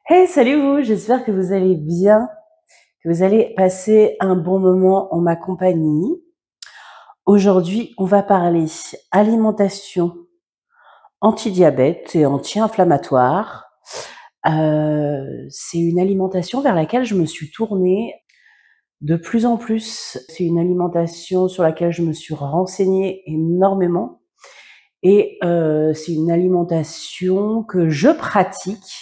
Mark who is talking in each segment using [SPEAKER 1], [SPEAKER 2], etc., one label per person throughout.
[SPEAKER 1] Hey, salut vous, j'espère que vous allez bien, que vous allez passer un bon moment en ma compagnie. Aujourd'hui, on va parler alimentation anti-diabète et anti-inflammatoire. C'est une alimentation vers laquelle je me suis tournée de plus en plus. C'est une alimentation sur laquelle je me suis renseignée énormément et c'est une alimentation que je pratique.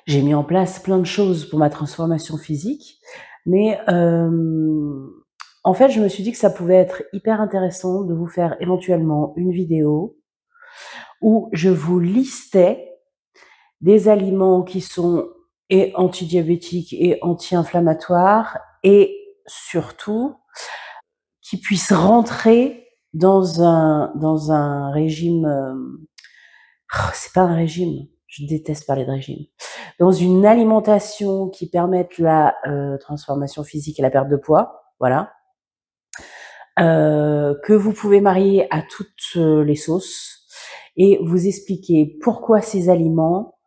[SPEAKER 1] J'ai mis en place plein de choses pour ma transformation physique, mais en fait, je me suis dit que ça pouvait être hyper intéressant de vous faire éventuellement une vidéo où je vous listais des aliments qui sont et antidiabétiques et anti-inflammatoires et surtout qui puissent rentrer dans un régime, c'est pas un régime, je déteste parler de régime. Dans une alimentation qui permette la transformation physique et la perte de poids, voilà, que vous pouvez marier à toutes les sauces et vous expliquer pourquoi ces aliments,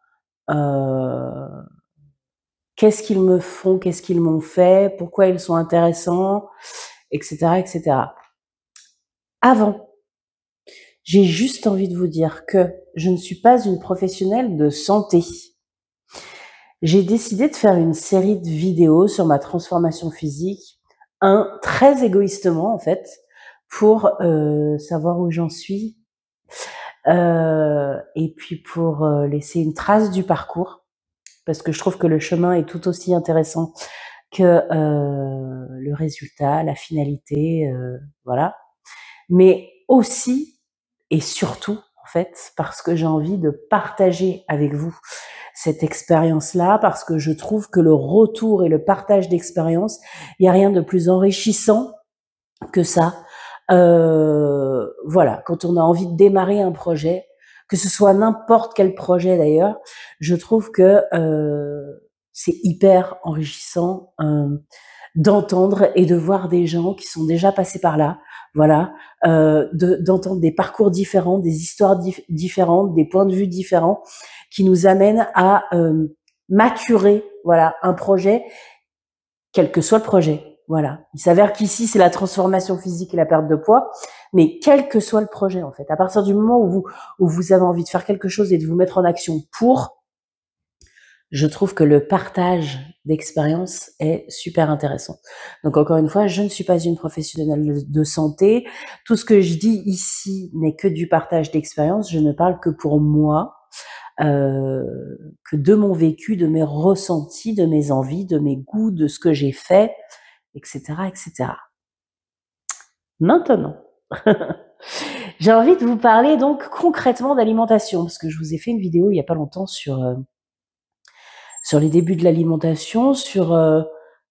[SPEAKER 1] qu'est-ce qu'ils me font, qu'est-ce qu'ils m'ont fait, pourquoi ils sont intéressants, etc., etc. Avant, j'ai juste envie de vous dire que je ne suis pas une professionnelle de santé. J'ai décidé de faire une série de vidéos sur ma transformation physique, très égoïstement en fait, pour savoir où j'en suis, et puis pour laisser une trace du parcours, parce que je trouve que le chemin est tout aussi intéressant que le résultat, la finalité, voilà. Mais aussi et surtout, en fait, parce que j'ai envie de partager avec vous cette expérience-là, parce que je trouve que le retour et le partage d'expérience, il n'y a rien de plus enrichissant que ça. Voilà, quand on a envie de démarrer un projet, que ce soit n'importe quel projet d'ailleurs, je trouve que c'est hyper enrichissant d'entendre et de voir des gens qui sont déjà passés par là, voilà, d'entendre des parcours différents, des histoires différentes, des points de vue différents, qui nous amènent à maturer, voilà, un projet, quel que soit le projet. Voilà. Il s'avère qu'ici, c'est la transformation physique et la perte de poids, mais quel que soit le projet, en fait. À partir du moment où vous avez envie de faire quelque chose et de vous mettre en action pour, je trouve que le partage d'expérience est super intéressant. Donc encore une fois, je ne suis pas une professionnelle de santé. Tout ce que je dis ici n'est que du partage d'expérience. Je ne parle que pour moi, que de mon vécu, de mes ressentis, de mes envies, de mes goûts, de ce que j'ai fait, etc., etc. Maintenant, j'ai envie de vous parler donc concrètement d'alimentation, parce que je vous ai fait une vidéo il y a pas longtemps sur les débuts de l'alimentation, sur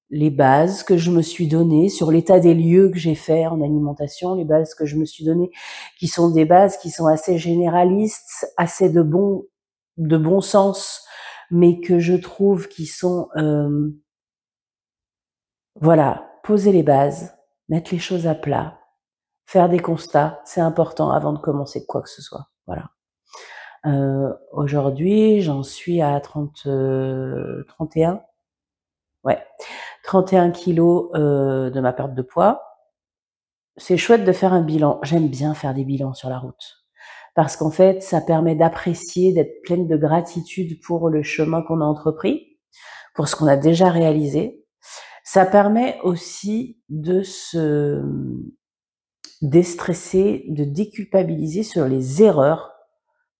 [SPEAKER 1] les bases que je me suis données, sur l'état des lieux que j'ai fait en alimentation, les bases que je me suis données, qui sont des bases qui sont assez généralistes, assez de bon sens, mais que je trouve qui sont, voilà, poser les bases, mettre les choses à plat, faire des constats, c'est important avant de commencer quoi que ce soit, voilà. Aujourd'hui, j'en suis à 31, ouais, 31 kilos de ma perte de poids. C'est chouette de faire un bilan. J'aime bien faire des bilans sur la route parce qu'en fait, ça permet d'apprécier, d'être pleine de gratitude pour le chemin qu'on a entrepris, pour ce qu'on a déjà réalisé. Ça permet aussi de se déstresser, de déculpabiliser sur les erreurs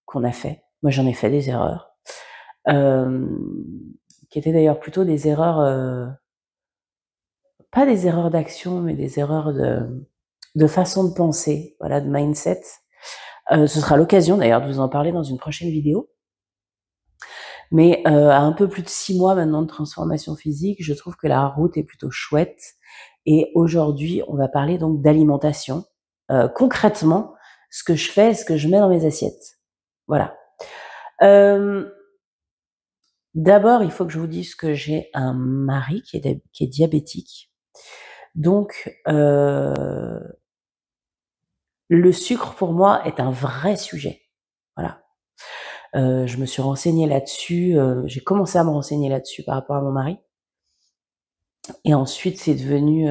[SPEAKER 1] qu'on a fait. Moi, j'en ai fait des erreurs, qui étaient d'ailleurs plutôt des erreurs, pas des erreurs d'action, mais des erreurs de façon de penser, voilà, de mindset. Ce sera l'occasion d'ailleurs de vous en parler dans une prochaine vidéo. Mais à un peu plus de 6 mois maintenant de transformation physique, je trouve que la route est plutôt chouette. Et aujourd'hui, on va parler donc d'alimentation. Concrètement, ce que je fais et ce que je mets dans mes assiettes. Voilà. D'abord, il faut que je vous dise que j'ai un mari qui est diabétique. Donc, le sucre pour moi est un vrai sujet. Voilà. Je me suis renseignée là-dessus, j'ai commencé à me renseigner là-dessus par rapport à mon mari et ensuite c'est devenu,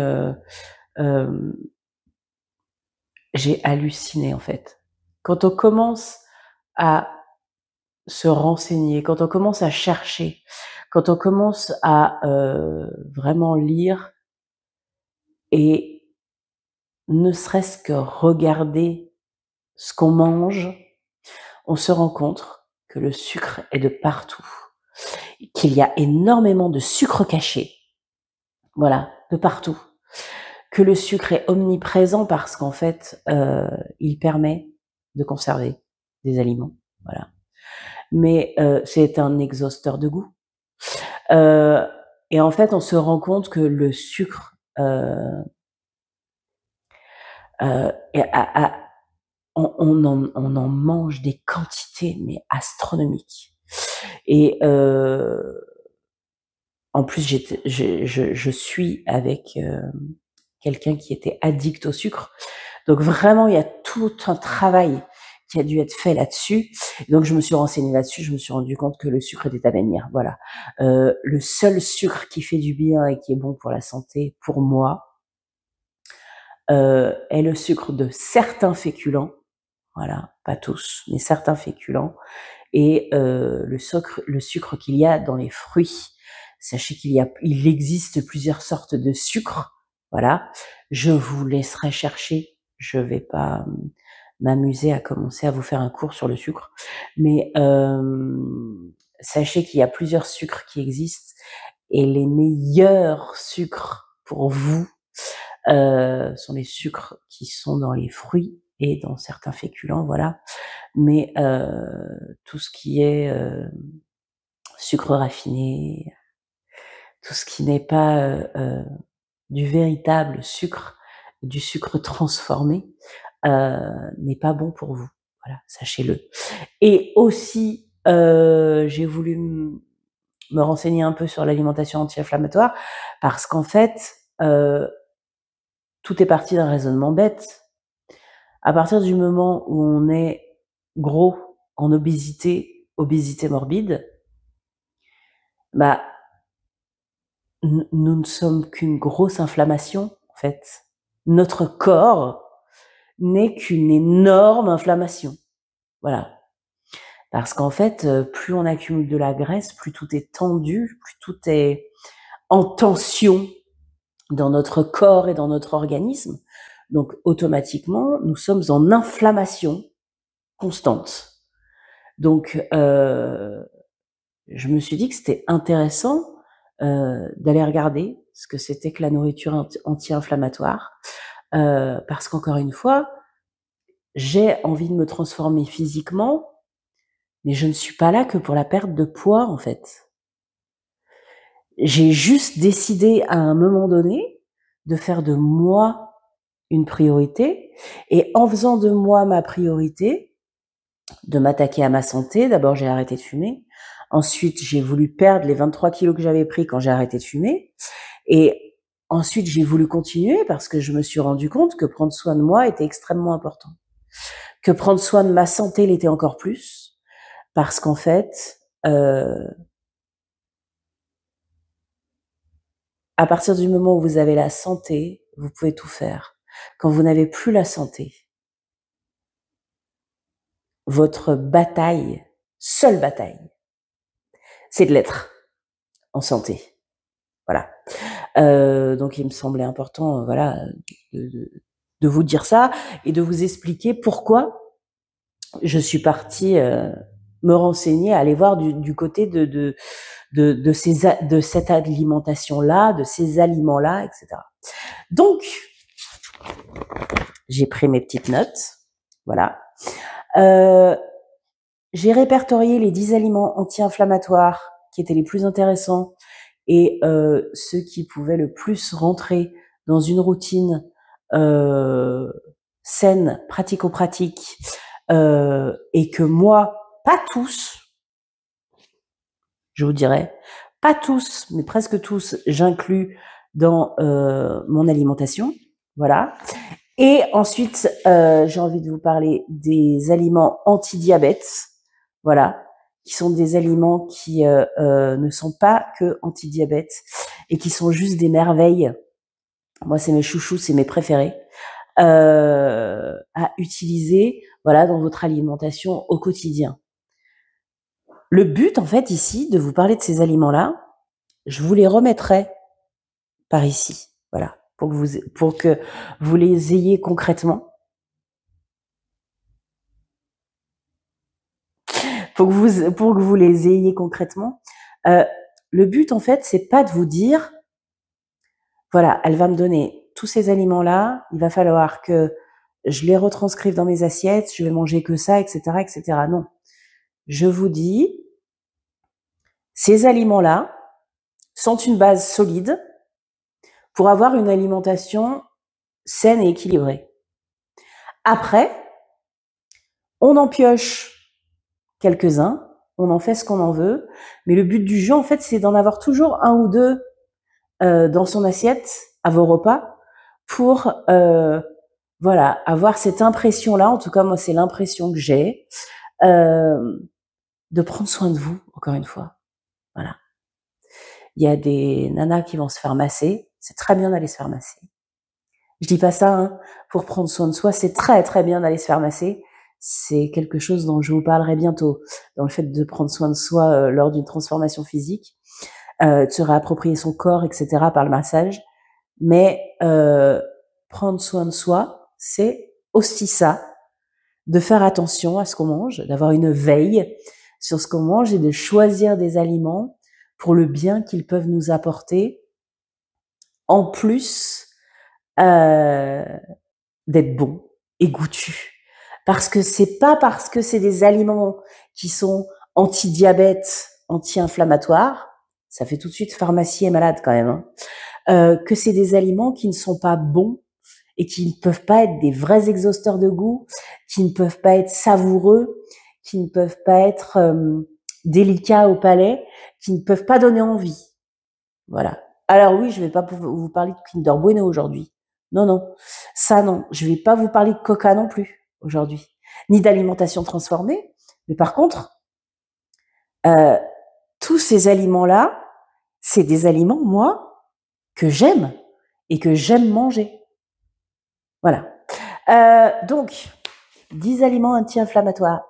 [SPEAKER 1] j'ai halluciné, en fait. Quand on commence à se renseigner, quand on commence à chercher, quand on commence à, vraiment lire et ne serait-ce que regarder ce qu'on mange, on se rend compte que le sucre est de partout, qu'il y a énormément de sucre caché, voilà, de partout, que le sucre est omniprésent parce qu'en fait, il permet de conserver des aliments, voilà. Mais c'est un exhausteur de goût. Et en fait, on se rend compte que le sucre, on en mange des quantités mais astronomiques. Et en plus, je suis avec quelqu'un qui était addict au sucre. Donc vraiment, il y a tout un travail qui a dû être fait là-dessus. Donc je me suis renseignée là-dessus, je me suis rendu compte que le sucre était à bannir. Voilà. Le seul sucre qui fait du bien et qui est bon pour la santé, pour moi, est le sucre de certains féculents. Voilà, pas tous, mais certains féculents. Et le sucre qu'il y a dans les fruits. Sachez il existe plusieurs sortes de sucre. Voilà. Je vous laisserai chercher. Je vais pas m'amuser à commencer à vous faire un cours sur le sucre. Mais sachez qu'il y a plusieurs sucres qui existent et les meilleurs sucres pour vous sont les sucres qui sont dans les fruits et dans certains féculents, voilà. Mais tout ce qui est sucre raffiné, tout ce qui n'est pas du véritable sucre, du sucre transformé, n'est pas bon pour vous. Voilà, sachez-le. Et aussi, j'ai voulu me renseigner un peu sur l'alimentation anti-inflammatoire parce qu'en fait, tout est parti d'un raisonnement bête. À partir du moment où on est gros, en obésité morbide, bah, nous ne sommes qu'une grosse inflammation, en fait. Notre corps n'est qu'une énorme inflammation. Voilà. Parce qu'en fait, plus on accumule de la graisse, plus tout est tendu, plus tout est en tension dans notre corps et dans notre organisme. Donc, automatiquement, nous sommes en inflammation constante. Donc, je me suis dit que c'était intéressant d'aller regarder ce que c'était que la nourriture anti-inflammatoire, parce qu'encore une fois, j'ai envie de me transformer physiquement, mais je ne suis pas là que pour la perte de poids, en fait. J'ai juste décidé à un moment donné de faire de moi une priorité, et en faisant de moi ma priorité, de m'attaquer à ma santé. D'abord, j'ai arrêté de fumer. Ensuite, j'ai voulu perdre les 23 kilos que j'avais pris quand j'ai arrêté de fumer. Et ensuite, j'ai voulu continuer parce que je me suis rendu compte que prendre soin de moi était extrêmement important. Que prendre soin de ma santé l'était encore plus. Parce qu'en fait, à partir du moment où vous avez la santé, vous pouvez tout faire. Quand vous n'avez plus la santé, votre bataille, seule bataille, c'est de l'être en santé. Voilà. Donc il me semblait important, voilà, de vous dire ça et de vous expliquer pourquoi je suis partie me renseigner, aller voir du côté de cette alimentation-là, de ces aliments-là, etc. Donc, j'ai pris mes petites notes, voilà. J'ai répertorié les 10 aliments anti-inflammatoires qui étaient les plus intéressants et ceux qui pouvaient le plus rentrer dans une routine saine, pratico-pratique, et que moi, pas tous, je vous dirais, pas tous, mais presque tous, j'inclus dans mon alimentation, voilà. Et ensuite, j'ai envie de vous parler des aliments anti-diabète, voilà. qui sont des aliments qui ne sont pas que anti-diabète et qui sont juste des merveilles. Moi, c'est mes chouchous, c'est mes préférés. À utiliser, voilà, dans votre alimentation au quotidien. Le but, en fait, ici, de vous parler de ces aliments-là, je vous les remettrai par ici, voilà, pour que vous les ayez concrètement. Pour que vous les ayez concrètement. Le but, en fait, c'est pas de vous dire, voilà, elle va me donner tous ces aliments-là, il va falloir que je les retranscrive dans mes assiettes, je vais manger que ça, etc., etc. Non. Je vous dis, ces aliments-là sont une base solide pour avoir une alimentation saine et équilibrée. Après, on en pioche quelques-uns, on en fait ce qu'on en veut, mais le but du jeu, en fait, c'est d'en avoir toujours un ou deux dans son assiette à vos repas pour voilà, avoir cette impression-là, en tout cas moi c'est l'impression que j'ai, de prendre soin de vous, encore une fois. Voilà. Il y a des nanas qui vont se faire masser, c'est très bien d'aller se faire masser. Je dis pas ça hein, pour prendre soin de soi, c'est très très bien d'aller se faire masser. C'est quelque chose dont je vous parlerai bientôt, dans le fait de prendre soin de soi lors d'une transformation physique, de se réapproprier son corps, etc. par le massage. Mais prendre soin de soi, c'est aussi ça, de faire attention à ce qu'on mange, d'avoir une veille sur ce qu'on mange et de choisir des aliments pour le bien qu'ils peuvent nous apporter, en plus d'être bons et goûtus. Parce que c'est pas parce que c'est des aliments qui sont anti-diabète, anti-inflammatoires, ça fait tout de suite pharmacie et malade quand même, hein, que c'est des aliments qui ne sont pas bons et qui ne peuvent pas être des vrais exhausteurs de goût, qui ne peuvent pas être savoureux, qui ne peuvent pas être délicats au palais, qui ne peuvent pas donner envie. Voilà. Alors oui, je vais pas vous parler de Kinder Bueno aujourd'hui. Non, non. Ça, non. Je vais pas vous parler de Coca non plus aujourd'hui. Ni d'alimentation transformée. Mais par contre, tous ces aliments-là, c'est des aliments, moi, que j'aime et que j'aime manger. Voilà. Donc, 10 aliments anti-inflammatoires.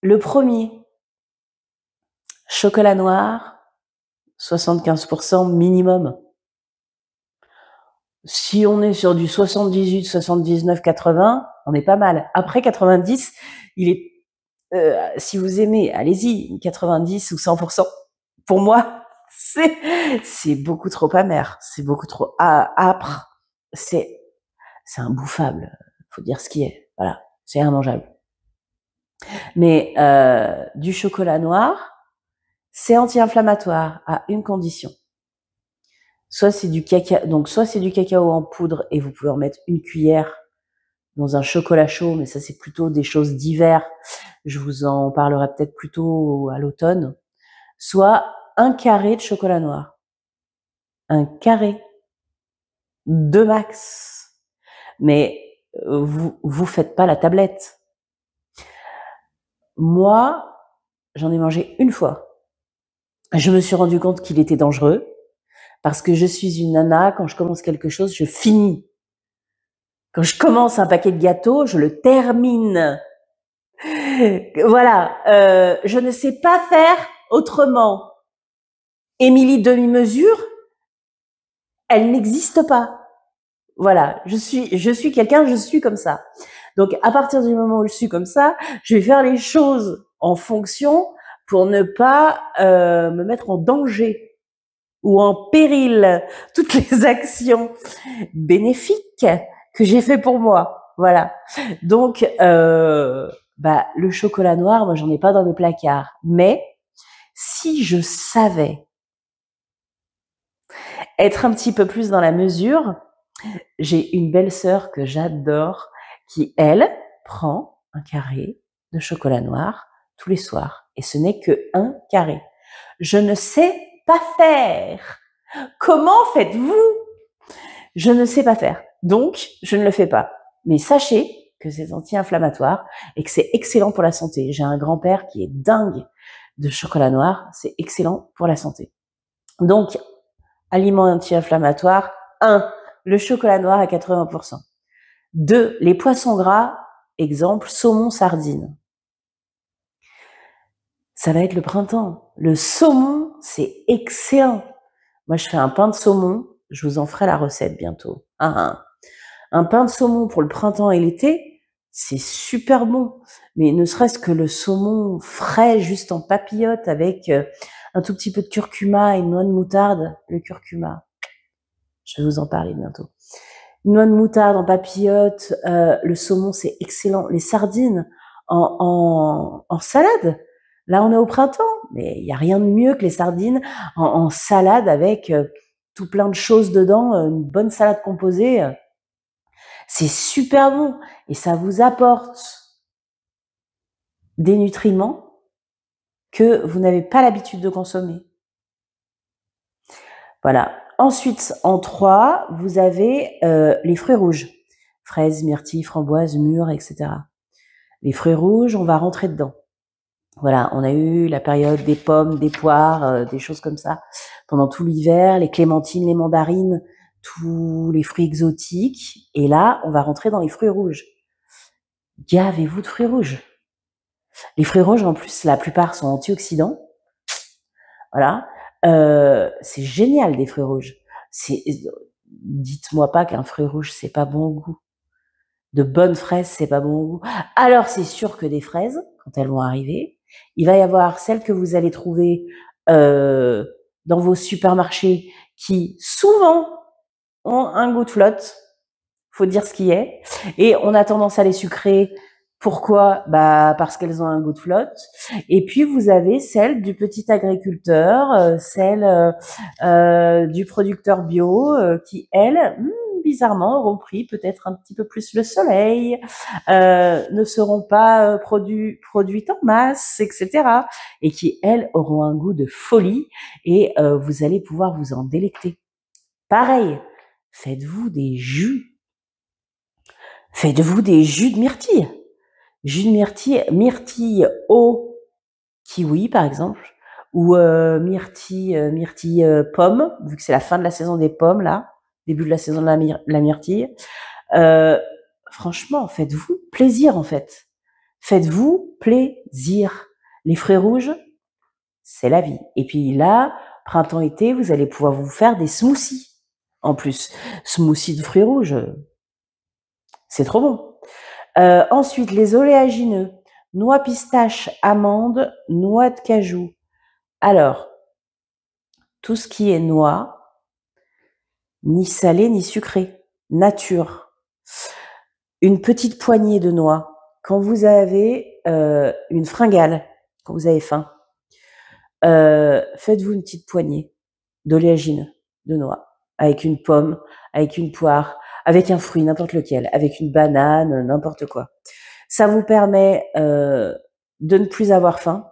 [SPEAKER 1] Le premier, chocolat noir, 75% minimum. Si on est sur du 78, 79, 80, on est pas mal. Après 90, il est, si vous aimez, allez-y, 90 ou 100%. Pour moi, c'est beaucoup trop amer, c'est beaucoup trop âpre, c'est imbouffable. Faut dire ce qui est. Voilà, c'est immangeable. Mais du chocolat noir, c'est anti-inflammatoire à une condition. Soit c'est du cacao, donc soit c'est du cacao en poudre et vous pouvez en mettre une cuillère dans un chocolat chaud, mais ça c'est plutôt des choses d'hiver. Je vous en parlerai peut-être plutôt à l'automne. Soit un carré de chocolat noir. Un carré. De max. Mais vous faites pas la tablette. Moi, j'en ai mangé une fois. Je me suis rendu compte qu'il était dangereux parce que je suis une nana, quand je commence quelque chose, je finis. Quand je commence un paquet de gâteaux, je le termine. Voilà, je ne sais pas faire autrement. Émilie demi-mesure, elle n'existe pas. Voilà, je suis quelqu'un, je suis comme ça. Donc à partir du moment où je suis comme ça, je vais faire les choses en fonction pour ne pas me mettre en danger ou en péril toutes les actions bénéfiques que j'ai fait pour moi. Voilà. Donc le chocolat noir, moi j'en ai pas dans mes placards, mais si je savais être un petit peu plus dans la mesure, j'ai une belle-sœur que j'adore qui, elle, prend un carré de chocolat noir tous les soirs. Et ce n'est que un carré. Je ne sais pas faire. Comment faites-vous? Je ne sais pas faire. Donc, je ne le fais pas. Mais sachez que c'est anti-inflammatoire et que c'est excellent pour la santé. J'ai un grand-père qui est dingue de chocolat noir, c'est excellent pour la santé. Donc, aliments anti-inflammatoires, 1, le chocolat noir à 80%. 2, les poissons gras, exemple, saumon, sardine. Ça va être le printemps. Le saumon, c'est excellent. Moi, je fais un pain de saumon. Je vous en ferai la recette bientôt. Un pain de saumon pour le printemps et l'été, c'est super bon. Mais ne serait-ce que le saumon frais, juste en papillote, avec un tout petit peu de curcuma et une noix de moutarde. Le curcuma, je vais vous en parler bientôt. Une noix de moutarde en papillote, le saumon, c'est excellent. Les sardines en salade. Là, on est au printemps, mais il n'y a rien de mieux que les sardines en salade avec tout plein de choses dedans, une bonne salade composée. C'est super bon et ça vous apporte des nutriments que vous n'avez pas l'habitude de consommer. Voilà. Ensuite, en 3, vous avez les fruits rouges. Fraises, myrtilles, framboises, mûres, etc. Les fruits rouges, on va rentrer dedans. Voilà, on a eu la période des pommes, des poires, des choses comme ça pendant tout l'hiver, les clémentines, les mandarines, tous les fruits exotiques. Et là, on va rentrer dans les fruits rouges. Gavez-vous de fruits rouges. Les fruits rouges, en plus, la plupart sont antioxydants. Voilà. C'est génial, des fruits rouges. Dites-moi pas qu'un fruit rouge, c'est pas bon au goût. De bonnes fraises, c'est pas bon au goût. Alors, c'est sûr que des fraises, quand elles vont arriver, il va y avoir celles que vous allez trouver dans vos supermarchés qui, souvent, ont un goût de flotte. Faut dire ce qui est. Et on a tendance à les sucrer. Pourquoi? Parce qu'elles ont un goût de flotte. Et puis, vous avez celles du petit agriculteur, celles du producteur bio qui, elles, bizarrement, auront pris peut-être un petit peu plus le soleil, ne seront pas produites en masse, etc. Et qui, elles, auront un goût de folie et vous allez pouvoir vous en délecter. Pareil, faites-vous des jus. Faites-vous des jus de myrtille. Jus de myrtille au kiwi, par exemple, ou myrtille pomme, vu que c'est la fin de la saison des pommes, là, début de la saison de la myrtille. Franchement, faites-vous plaisir, en fait. Faites-vous plaisir. Les fruits rouges, c'est la vie. Et puis là, printemps-été, vous allez pouvoir vous faire des smoothies. En plus, smoothie de fruits rouges, c'est trop bon. Ensuite, les oléagineux. Noix pistache, amandes, noix de cajou. Alors, tout ce qui est noix, ni salé ni sucré, nature. Une petite poignée de noix. Quand vous avez une fringale, quand vous avez faim, faites-vous une petite poignée d'oléagineux, de noix, avec une pomme, avec une poire, avec un fruit, n'importe lequel, avec une banane, n'importe quoi. Ça vous permet de ne plus avoir faim.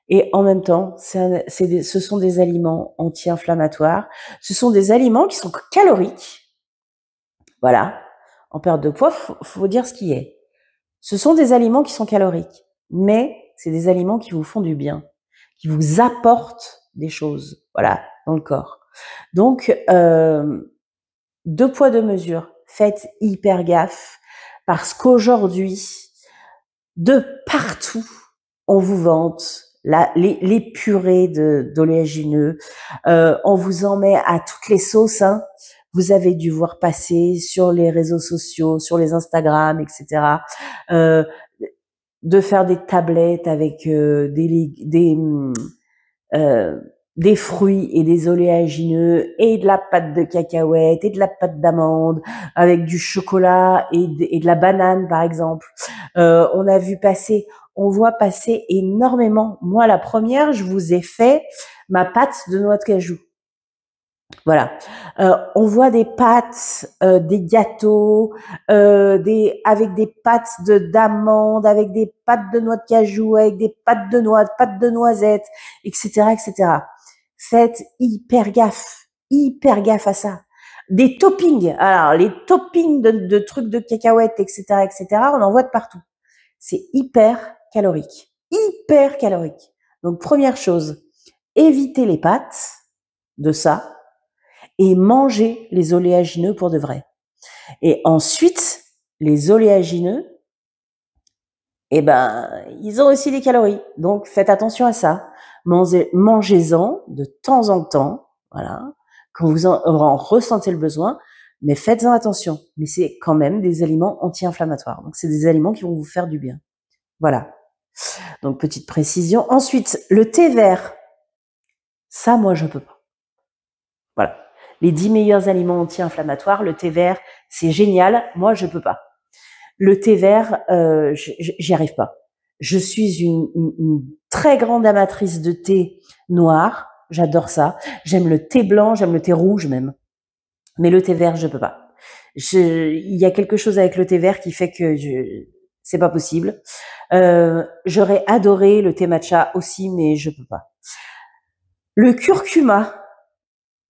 [SPEAKER 1] Et en même temps, ce sont des aliments anti-inflammatoires. Ce sont des aliments qui sont caloriques. Voilà. En perte de poids, faut dire ce qui est. Ce sont des aliments qui sont caloriques. Mais c'est des aliments qui vous font du bien. Qui vous apportent des choses. Voilà. Dans le corps. Donc, 2 poids 2 mesures. Faites hyper gaffe. Parce qu'aujourd'hui, de partout, on vous vante les purées d'oléagineux, on vous en met à toutes les sauces, hein. Vous avez dû voir passer sur les réseaux sociaux, sur les Instagram, etc. De faire des tablettes avec des fruits et des oléagineux et de la pâte de cacahuètes et de la pâte d'amande avec du chocolat et de la banane, par exemple. On voit passer énormément. Moi, la première, je vous ai fait ma pâte de noix de cajou. Voilà. On voit des pâtes, des gâteaux, avec des pâtes d'amandes, avec des pâtes de noix de cajou, avec des pâtes de noix, pâtes de noisettes, etc., etc. Faites hyper gaffe à ça. Des toppings. Alors, les toppings de trucs de cacahuètes, etc., on en voit de partout. C'est hyper calorique. Hyper calorique. Donc, première chose, évitez les pâtes de ça et mangez les oléagineux pour de vrai. Et ensuite, les oléagineux, eh ben, ils ont aussi des calories. Donc, faites attention à ça. Mangez-en de temps en temps, voilà, quand vous en ressentez le besoin, mais faites-en attention. Mais c'est quand même des aliments anti-inflammatoires. Donc, c'est des aliments qui vont vous faire du bien. Voilà. Donc, petite précision. Ensuite, le thé vert. Ça, moi, je peux pas. Voilà. Les 10 meilleurs aliments anti-inflammatoires, le thé vert, c'est génial. Moi, je peux pas. Le thé vert, j'y arrive pas. Je suis une très grande amatrice de thé noir. J'adore ça. J'aime le thé blanc, j'aime le thé rouge même. Mais le thé vert, je peux pas. Il y a quelque chose avec le thé vert qui fait que c'est pas possible. J'aurais adoré le thé matcha aussi, mais je peux pas. Le curcuma.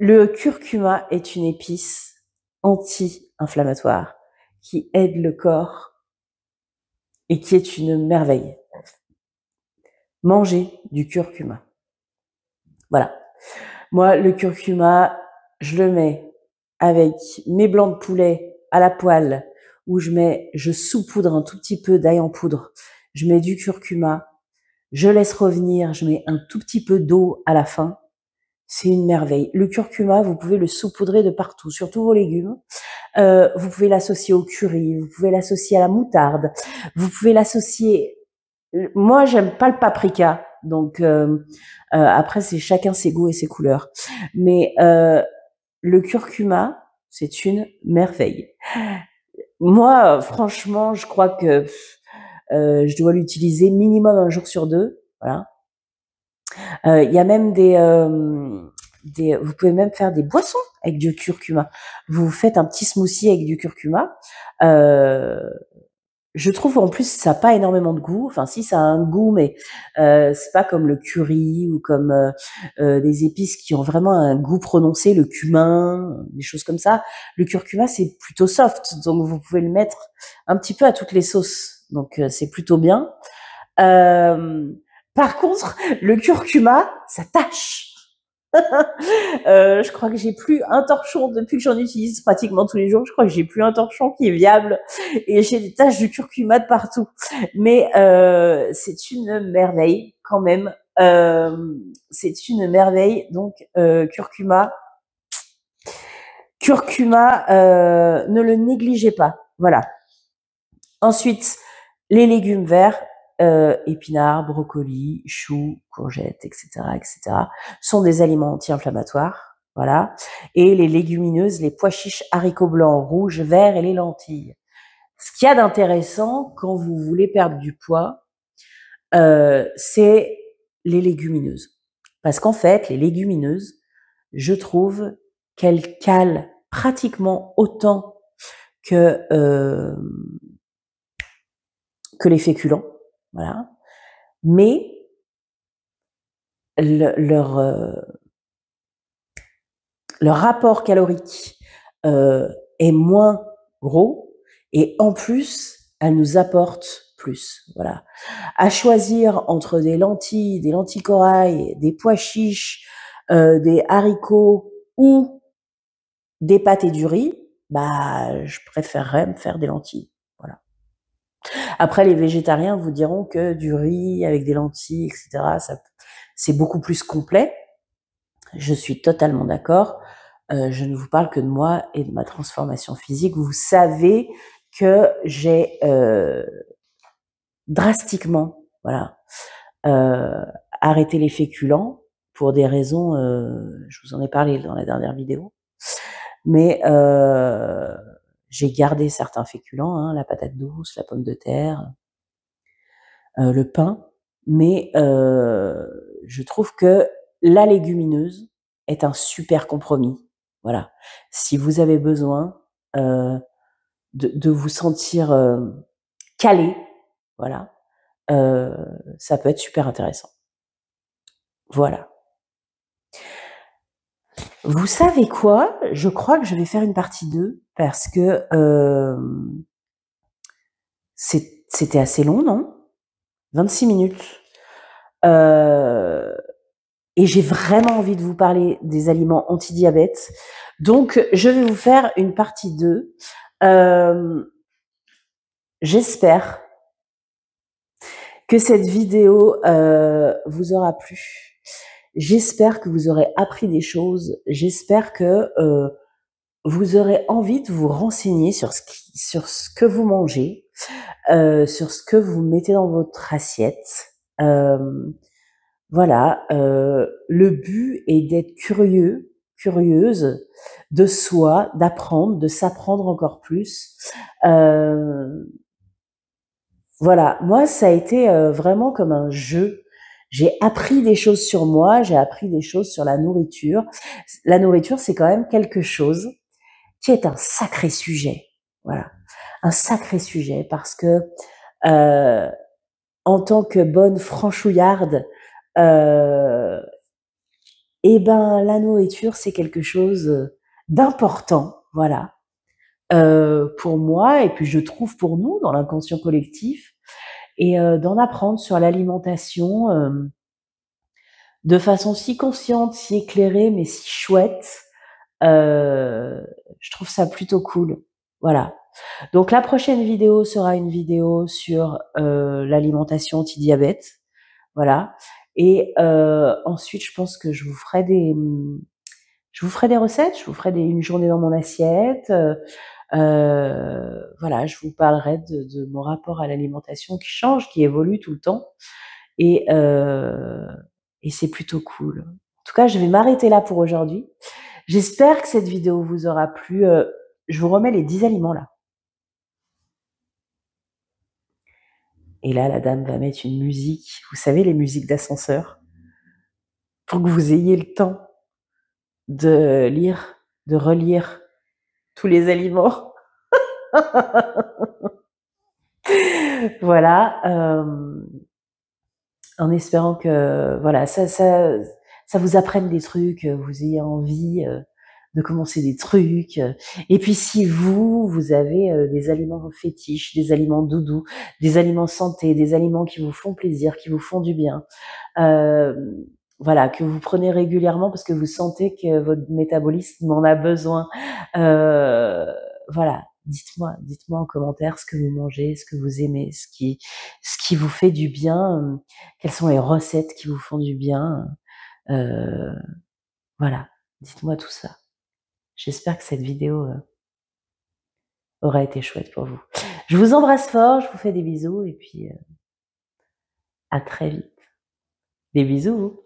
[SPEAKER 1] Le curcuma est une épice anti-inflammatoire qui aide le corps et qui est une merveille. Mangez du curcuma. Voilà. Moi, le curcuma, je le mets avec mes blancs de poulet à la poêle, où je saupoudre un tout petit peu d'ail en poudre. Je mets du curcuma, je laisse revenir, je mets un tout petit peu d'eau à la fin. C'est une merveille. Le curcuma, vous pouvez le saupoudrer de partout, sur tous vos légumes. Vous pouvez l'associer au curry, vous pouvez l'associer à la moutarde, vous pouvez l'associer. Moi, j'aime pas le paprika, donc après c'est chacun ses goûts et ses couleurs. Mais le curcuma, c'est une merveille. Moi, franchement, je crois que je dois l'utiliser minimum un jour sur deux. Voilà. Il y a même vous pouvez même faire des boissons avec du curcuma. Vous faites un petit smoothie avec du curcuma. Je trouve en plus ça n'a pas énormément de goût. Enfin si, ça a un goût, mais c'est pas comme le curry ou comme des épices qui ont vraiment un goût prononcé, le cumin, des choses comme ça. Le curcuma c'est plutôt soft, donc vous pouvez le mettre un petit peu à toutes les sauces. Donc c'est plutôt bien. Par contre, le curcuma, ça tâche. Je crois que j'ai plus un torchon depuis que j'en utilise pratiquement tous les jours. Je crois que j'ai plus un torchon qui est viable et j'ai des taches de curcuma de partout. Mais c'est une merveille quand même. C'est une merveille. Donc curcuma, ne le négligez pas. Voilà. Ensuite, les légumes verts, épinards, brocolis, choux, courgettes, etc., sont des aliments anti-inflammatoires. Voilà. Et les légumineuses, les pois chiches, haricots blancs, rouges, verts et les lentilles. Ce qu'il y a d'intéressant quand vous voulez perdre du poids, c'est les légumineuses. Parce qu'en fait, les légumineuses, je trouve qu'elles calent pratiquement autant que les féculents, voilà. Mais leur rapport calorique est moins gros et en plus, elles nous apportent plus. Voilà. À choisir entre des lentilles corail, des pois chiches, des haricots ou des pâtes et du riz, bah, je préférerais me faire des lentilles. Voilà. Après, les végétariens vous diront que du riz avec des lentilles, etc., c'est beaucoup plus complet. Je suis totalement d'accord. Je ne vous parle que de moi et de ma transformation physique. Vous savez que j'ai drastiquement, voilà, arrêté les féculents pour des raisons. Je vous en ai parlé dans la dernière vidéo, mais j'ai gardé certains féculents, hein, la patate douce, la pomme de terre, le pain, mais je trouve que la légumineuse est un super compromis. Voilà. Si vous avez besoin de vous sentir calé, voilà, ça peut être super intéressant. Voilà. Vous savez quoi? Je crois que je vais faire une partie 2 parce que c'était assez long, non? 26 minutes. Et j'ai vraiment envie de vous parler des aliments anti-diabète. Donc, je vais vous faire une partie 2. J'espère que cette vidéo vous aura plu. J'espère que vous aurez appris des choses. J'espère que vous aurez envie de vous renseigner sur ce que vous mangez, sur ce que vous mettez dans votre assiette. Voilà, le but est d'être curieuse de soi, d'apprendre, de s'apprendre encore plus. Voilà, moi ça a été vraiment comme un jeu. J'ai appris des choses sur moi, j'ai appris des choses sur la nourriture. La nourriture, c'est quand même quelque chose qui est un sacré sujet. Voilà, un sacré sujet parce que en tant que bonne franchouillarde, eh ben la nourriture c'est quelque chose d'important, voilà, pour moi et puis je trouve pour nous dans l'inconscient collectif et d'en apprendre sur l'alimentation de façon si consciente, si éclairée, mais si chouette. Je trouve ça plutôt cool. Voilà. Donc la prochaine vidéo sera une vidéo sur l'alimentation anti-diabète. Voilà. Et ensuite, je pense que je vous ferai des recettes, je vous ferai une journée dans mon assiette. Voilà, je vous parlerai de mon rapport à l'alimentation qui change, qui évolue tout le temps. Et c'est plutôt cool. En tout cas, je vais m'arrêter là pour aujourd'hui. J'espère que cette vidéo vous aura plu. Je vous remets les 10 aliments là. Et là, la dame va mettre une musique. Vous savez, les musiques d'ascenseur, pour que vous ayez le temps de lire, de relire tous les aliments. Voilà. En espérant que voilà, ça vous apprenne des trucs, vous ayez envie de commencer des trucs. Et puis si vous avez des aliments fétiches, des aliments doudous, des aliments santé, des aliments qui vous font plaisir, qui vous font du bien, voilà, que vous prenez régulièrement parce que vous sentez que votre métabolisme en a besoin. Voilà, dites-moi en commentaire ce que vous mangez, ce que vous aimez, ce qui vous fait du bien, quelles sont les recettes qui vous font du bien. Voilà, dites-moi tout ça. J'espère que cette vidéo aura été chouette pour vous. Je vous embrasse fort, je vous fais des bisous et puis à très vite. Des bisous.